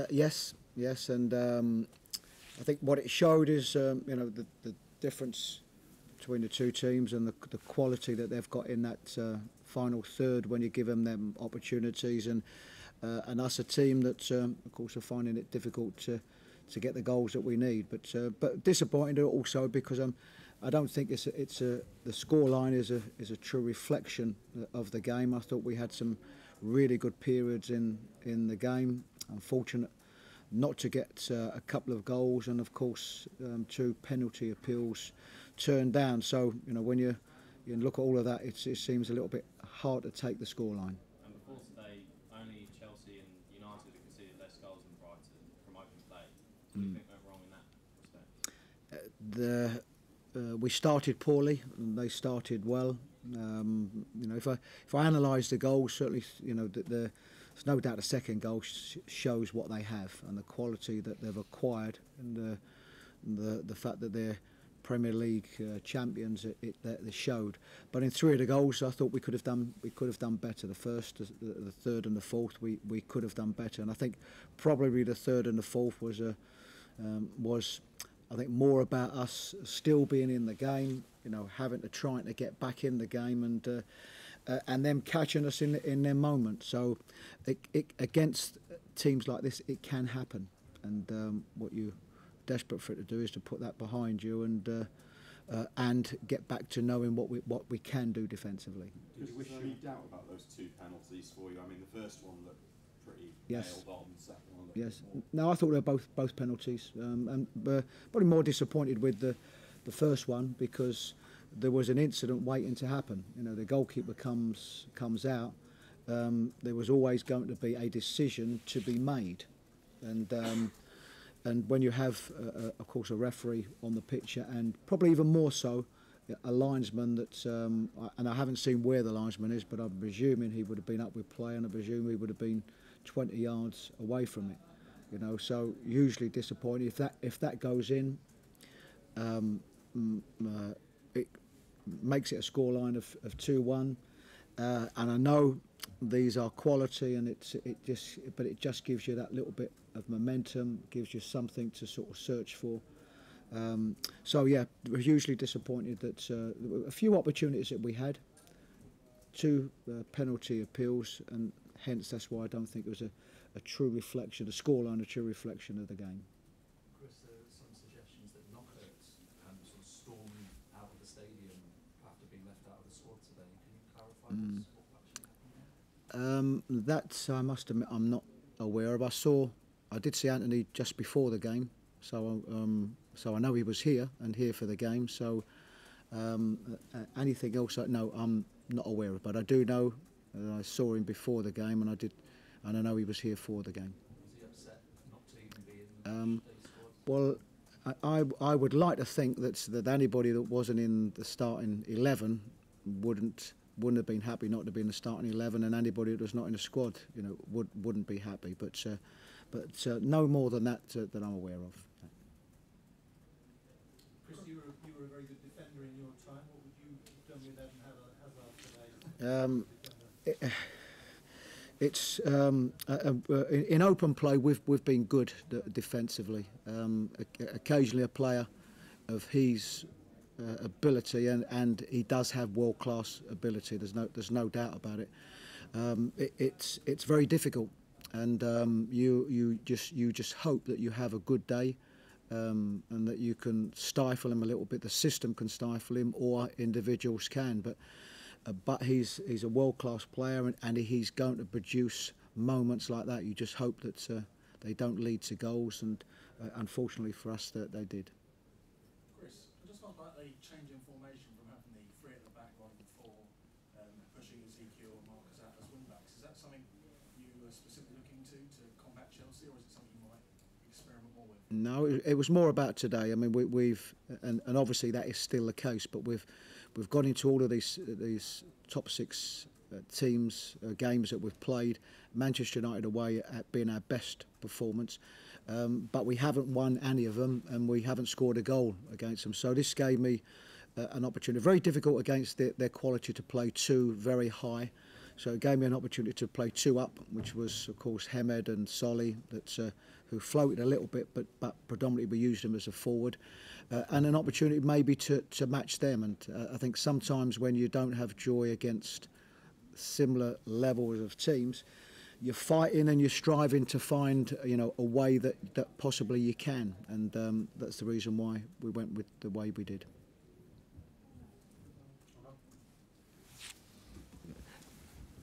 Yes, yes, and I think what it showed is the difference between the two teams and the quality that they've got in that final third when you give them opportunities, and us a team that of course are finding it difficult to get the goals that we need, but disappointed also because I don't think the scoreline is a true reflection of the game. I thought we had some really good periods in the game. Unfortunate not to get a couple of goals, and of course 2 penalty appeals turned down. So when you look at all of that, it seems a little bit hard to take the scoreline. And before today, only Chelsea and United have conceded less goals than Brighton from open play. What do you think went wrong in that respect? We started poorly, and they started well. If I analyse the goals, certainly there's no doubt the second goal shows what they have and the quality that they've acquired, and the fact that they're Premier League champions. They showed. But in 3 of the goals, I thought we could have done better. The first, the third, and the fourth, we could have done better. And I think probably the third and the fourth was I think more about us still being in the game, having to try to get back in the game, and them catching us in their moment. So against teams like this, it can happen, and what you're desperate for it to do is to put that behind you and get back to knowing what we can do defensively. Did you wish any doubt about those 2 penalties for you? I mean, the first one looked pretty nailed on. The second one looked Yes. No, I thought they were both penalties, and probably more disappointed with the first one because there was an incident waiting to happen. The goalkeeper comes out. There was always going to be a decision to be made, and when you have, of course, a referee on the pitch, and probably even more so, a linesman that, and I haven't seen where the linesman is, but I'm presuming he would have been up with play, and I presume he would have been 20 yards away from it. So hugely disappointed if that goes in. It makes it a scoreline of 2-1, and I know these are quality, and it just gives you that little bit of momentum, gives you something to sort of search for. So yeah, we're hugely disappointed that a few opportunities that we had, 2 penalty appeals, and hence that's why I don't think it was a true reflection, a scoreline, a true reflection of the game. Chris, there are some suggestions that knockouts sort of stormed out of the stadium after being left out of the squad today. Can you clarify what actually happened there? That I must admit I'm not aware of. I did see Anthony just before the game, so I know he was here for the game. So anything else, no, I'm not aware of. But I do know I saw him before the game, and I know he was here for the game. Was he upset not to even be in the squad? Well, I would like to think that anybody that wasn't in the starting 11 wouldn't have been happy not to be in the starting 11, and anybody that was not in the squad, wouldn't be happy. But no more than that that I'm aware of. Chris, you were a very good defender in your time. What would you have done with Eden Hazard today? It's in open play we've been good defensively. Occasionally a player of his ability, and he does have world-class ability. There's no doubt about it. It's very difficult, and you just hope that you have a good day, and that you can stifle him a little bit. The system can stifle him, or individuals can, but he's a world-class player, and he's going to produce moments like that. You just hope that they don't lead to goals, and unfortunately for us, that they did. Chris, I just felt like the change in formation from having the 3 at the back rather than 4, pushing Ezekiel and Marcus out as wing-backs. Is that something you were specifically looking to combat Chelsea, or is it something you might experiment more with? No, it was more about today. I mean, we've and obviously that is still the case, but we've gone into all of these top 6 teams, games that we've played. Manchester United away at being our best performance, but we haven't won any of them, and we haven't scored a goal against them. So this gave me an opportunity. Very difficult against their quality to play 2 very high. So it gave me an opportunity to play 2 up, which was, of course, Hamed and Solly, who floated a little bit, but predominantly we used them as a forward. And an opportunity maybe to match them. And I think sometimes when you don't have joy against similar levels of teams, you're fighting and you're striving to find, a way that possibly you can. And that's the reason why we went with the way we did.